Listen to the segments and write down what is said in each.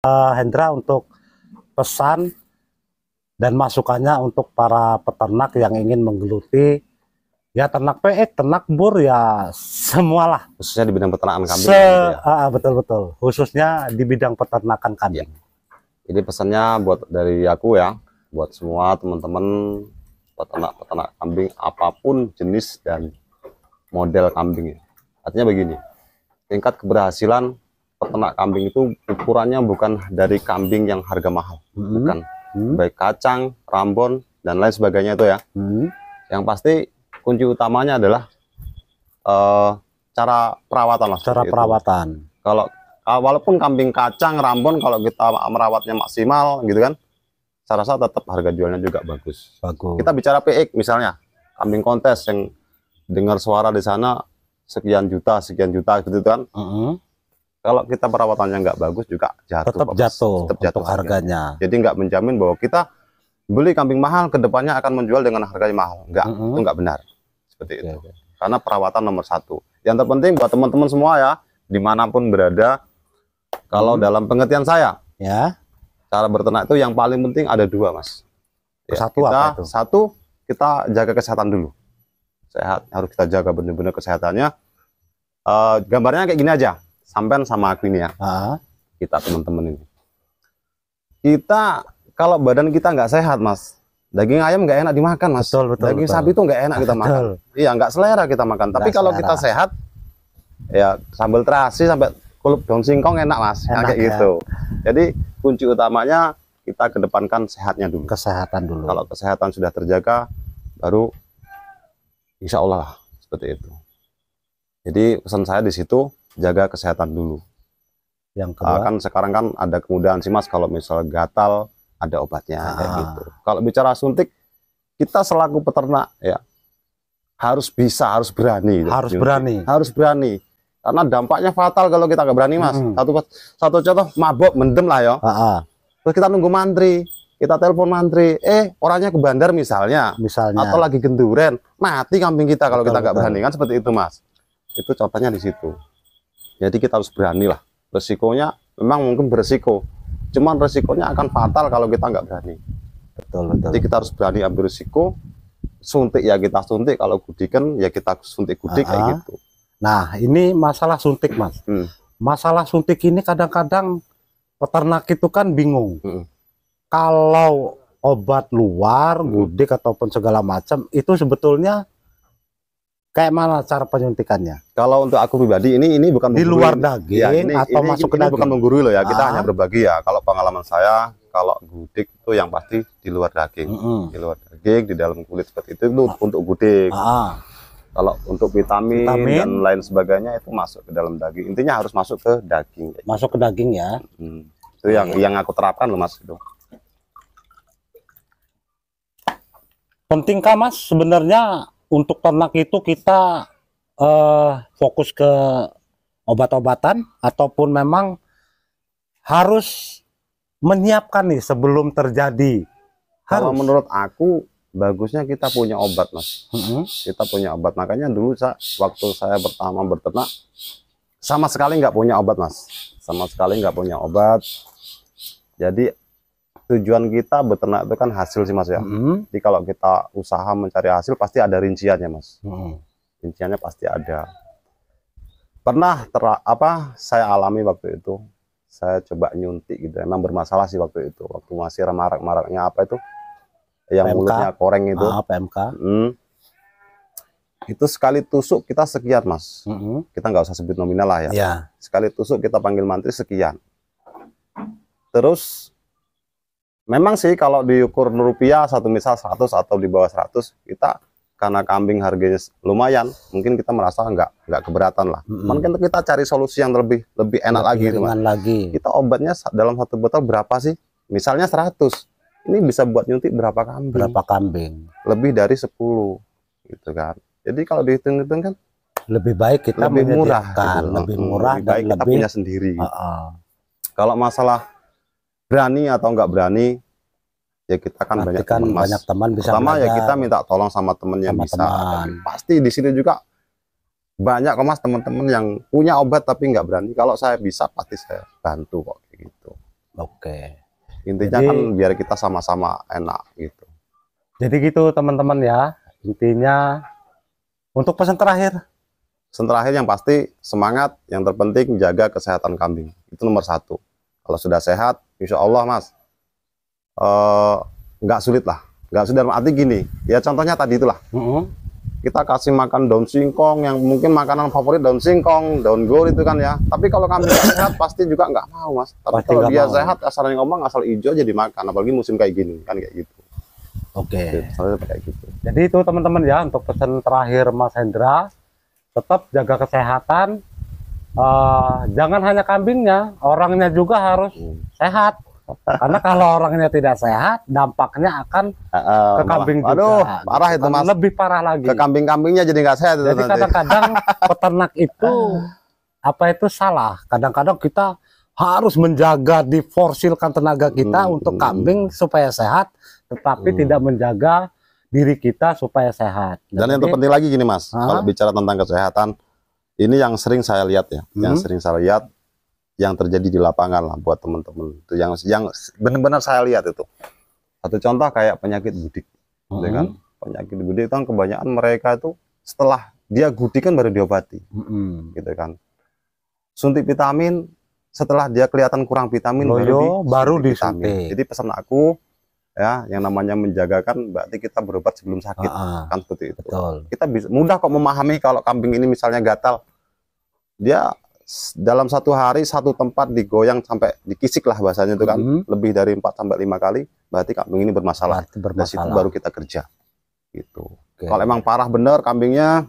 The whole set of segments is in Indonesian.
Hendra, untuk pesan dan masukannya untuk para peternak yang ingin menggeluti ya ternak peek, ternak bur, ya semualah. Khususnya di bidang peternakan kambing. Ya? Betul-betul, khususnya di bidang peternakan kambing. Ya. Jadi pesannya buat dari aku ya, buat semua teman-teman peternak kambing apapun jenis dan model kambing. Artinya begini, tingkat keberhasilan peternak kambing itu ukurannya bukan dari kambing yang harga mahal, bukan. Baik kacang, rambon, dan lain sebagainya itu ya. Yang pasti kunci utamanya adalah cara perawatan lah. Cara perawatan. Kalau walaupun kambing kacang, rambon, kalau kita merawatnya maksimal gitu kan, saya rasa tetap harga jualnya juga bagus. Kita bicara PX misalnya, kambing kontes yang dengar suara di sana sekian juta gitu kan. Kalau kita perawatannya nggak bagus juga tetap jatuh harganya. Jadi nggak menjamin bahwa kita beli kambing mahal kedepannya akan menjual dengan harga yang mahal. Itu nggak benar seperti itu. Karena perawatan nomor satu. Yang terpenting buat teman-teman semua ya, dimanapun berada, kalau dalam pengertian saya, ya, cara berternak itu yang paling penting ada dua, Mas. Ya, satu, kita jaga kesehatan dulu. Sehat, harus kita jaga benar-benar kesehatannya. Gambarnya kayak gini aja. Sampean sama aku ini ya, kita teman-teman ini. Kita kalau badan kita nggak sehat, Mas, daging ayam nggak enak dimakan, Mas. Daging sapi itu nggak enak kita makan. Iya, nggak selera kita makan. Tapi kalau kita sehat, ya sambal terasi sampai kulup daun singkong enak, Mas. Kayak gitu. Jadi kunci utamanya kita kedepankan sehatnya dulu. Kesehatan dulu. Kalau kesehatan sudah terjaga, baru insya Allah seperti itu. Jadi pesan saya di situ, jaga kesehatan dulu. Yang kedua, kan sekarang kan ada kemudahan sih, Mas, kalau misal gatal ada obatnya kayak gitu. Kalau bicara suntik, kita selaku peternak ya harus berani. Harus berani. Karena dampaknya fatal kalau kita nggak berani, Mas. Satu contoh, mabok mendem lah ya. Terus kita nunggu mantri, kita telepon mantri, orangnya ke bandar misalnya, atau lagi genduren, mati kambing kita kalau kita nggak berani, kan seperti itu, Mas. Itu contohnya di situ. Jadi kita harus berani lah. Resikonya memang mungkin beresiko, cuman resikonya akan fatal kalau kita nggak berani. Betul. Jadi kita harus berani ambil resiko. Suntik ya kita suntik, kalau gudikan ya kita suntik gudik kayak gitu. Nah, ini masalah suntik, Mas. Masalah suntik ini kadang-kadang peternak itu kan bingung. Kalau obat luar, gudik ataupun segala macam itu sebetulnya kayak mana cara penyuntikannya? Kalau untuk aku pribadi ini bukan di luar daging ya, atau masuk ke daging. Bukan menggurui loh ya, kita hanya berbagi ya. Kalau pengalaman saya, kalau gudik itu yang pasti di luar daging. Di luar daging, di dalam kulit seperti itu untuk gudik. Kalau untuk vitamin dan lain sebagainya itu masuk ke dalam daging. Intinya harus masuk ke daging. Masuk ke daging ya. Itu yang aku terapkan loh, Mas. Pentingkah, Mas, sebenarnya untuk ternak itu kita fokus ke obat-obatan ataupun memang harus menyiapkan nih sebelum terjadi? Kalau menurut aku bagusnya kita punya obat, Mas. Kita punya obat. Makanya dulu waktu saya pertama berternak sama sekali nggak punya obat, Mas. Sama sekali nggak punya obat. Jadi tujuan kita beternak itu kan hasil sih, Mas ya. Jadi kalau kita usaha mencari hasil pasti ada rinciannya, Mas. Rinciannya pasti ada. Pernah saya alami waktu itu. Saya coba nyuntik gitu. Emang bermasalah sih waktu itu. Waktu masih marak-maraknya apa itu? Yang PMK. Mulutnya koreng itu. PMK. Itu sekali tusuk kita sekian, Mas. Kita nggak usah sebut nominal lah ya. Sekali tusuk kita panggil mantri sekian. Terus memang sih kalau diukur rupiah satu misal 100 atau di bawah 100, kita karena kambing harganya lumayan, mungkin kita merasa nggak keberatan lah. Mungkin kita cari solusi yang lebih enak lagi, Kita obatnya dalam satu botol berapa sih? Misalnya 100. Ini bisa buat nyuntik berapa kambing? Lebih dari 10 gitu kan. Jadi kalau dihitung-hitung kan lebih baik kita lebih murah gitu. Lebih murah lebih baik kita punya sendiri. Kalau masalah berani atau nggak berani, ya kita kan banyak teman bisa pertama ya kita minta tolong sama temen yang bisa. Pasti di sini juga banyak kok, Mas, teman-teman yang punya obat tapi nggak berani. Kalau saya bisa pasti saya bantu kok kayak gitu. Oke. Intinya kan biar kita sama-sama enak gitu. Jadi gitu teman-teman ya. Intinya untuk pesan terakhir. Pesan terakhir yang pasti semangat, yang terpenting jaga kesehatan kambing. Itu nomor 1. Kalau sudah sehat, insya Allah Mas, nggak sulit lah. Nggak sulit dalam arti gini, ya contohnya tadi itulah. Kita kasih makan daun singkong, yang mungkin makanan favorit daun singkong, daun gol itu kan ya. Tapi kalau kambing sehat pasti juga nggak mau Mas. Tapi pasti kalau dia sehat, asalnya ngomong asal hijau aja dimakan. Apalagi musim kayak gini, kan kayak gitu. Oke. Kayak gitu. Jadi itu teman-teman ya, untuk pesan terakhir Mas Hendra, tetap jaga kesehatan. Jangan hanya kambingnya, orangnya juga harus sehat. Karena kalau orangnya tidak sehat, dampaknya akan ke kambing juga. Aduh, parah itu Mas. Lebih parah lagi. Ke kambing-kambingnya jadi nggak sehat. Jadi kadang-kadang peternak itu salah. Kadang-kadang kita harus menjaga, diforsilkan tenaga kita untuk kambing supaya sehat, tetapi tidak menjaga diri kita supaya sehat. Dan yang terpenting lagi gini Mas, kalau bicara tentang kesehatan, ini yang sering saya lihat ya, yang sering saya lihat, yang terjadi di lapangan lah buat teman-teman itu yang benar-benar saya lihat itu. Satu contoh kayak penyakit gudik, gitu kan? Penyakit gudik itu kan kebanyakan mereka itu setelah dia gudik kan baru diobati, gitu kan? Suntik vitamin, setelah dia kelihatan kurang vitamin baru disuntik. Jadi pesan aku ya, yang namanya menjaga kan berarti kita berobat sebelum sakit, kan seperti itu. Betul. Kita bisa mudah kok memahami kalau kambing ini misalnya gatal, dia dalam 1 hari 1 tempat digoyang sampai dikisik lah bahasanya itu kan, lebih dari 4 sampai 5 kali, berarti kambing ini bermasalah. Dari situ baru kita kerja gitu. Kalau emang parah bener kambingnya,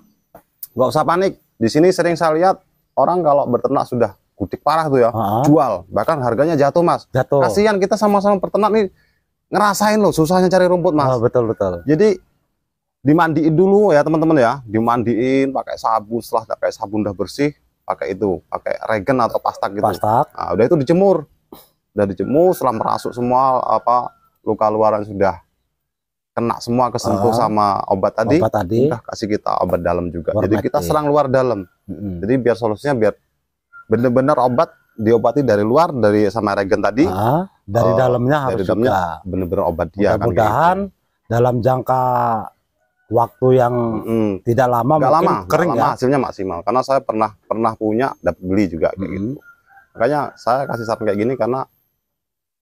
nggak usah panik. Di sini sering saya lihat orang kalau berternak sudah gudik parah tuh ya, jual, bahkan harganya jatuh Mas. Kasihan, kita sama-sama peternak nih ngerasain loh susahnya cari rumput Mas. Betul. Jadi dimandiin dulu ya teman-teman ya, dimandiin pakai sabun, setelah pakai sabun udah bersih, pakai regen atau pastak gitu. Nah, udah itu dijemur. Setelah merasuk semua luka luaran sudah kena semua, kesentuh sama obat tadi. Udah kasih kita obat dalam juga. Jadi kita serang luar dalam. Jadi biar solusinya biar bener-bener obat diobati dari luar, sama regen tadi. Dari dalamnya harus juga bener-bener obat dia. Mudah-mudahan dalam jangka waktu yang tidak lama, kering ya, hasilnya maksimal. Karena saya pernah punya, dapat beli juga kayak gitu. Makanya saya kasih saran kayak gini karena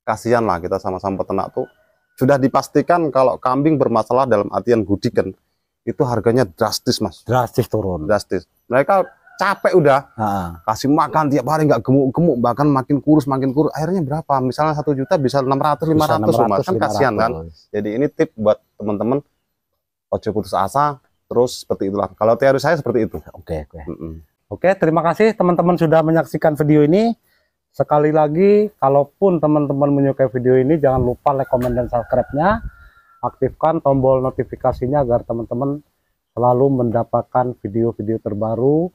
kasihan lah kita sama-sama peternak tuh. Sudah dipastikan kalau kambing bermasalah dalam artian gudikan, itu harganya drastis Mas. Drastis turun. Drastis. Mereka capek udah, kasih makan tiap hari nggak gemuk-gemuk, bahkan makin kurus. Akhirnya berapa? Misalnya 1 juta bisa 600, 500 Mas. Kan kasihan kan. Jadi ini tip buat teman-teman. Ojo putus asa, terus seperti itulah. Kalau teori saya seperti itu. Oke, terima kasih teman-teman sudah menyaksikan video ini. Sekali lagi, kalaupun teman-teman menyukai video ini, jangan lupa like, komen, dan subscribe-nya. Aktifkan tombol notifikasinya agar teman-teman selalu mendapatkan video-video terbaru,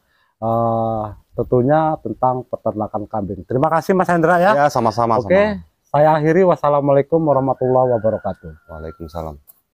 tentunya tentang peternakan kambing. Terima kasih Mas Hendra ya. Ya, sama-sama. Oke, saya akhiri. Wassalamualaikum warahmatullahi wabarakatuh. Waalaikumsalam.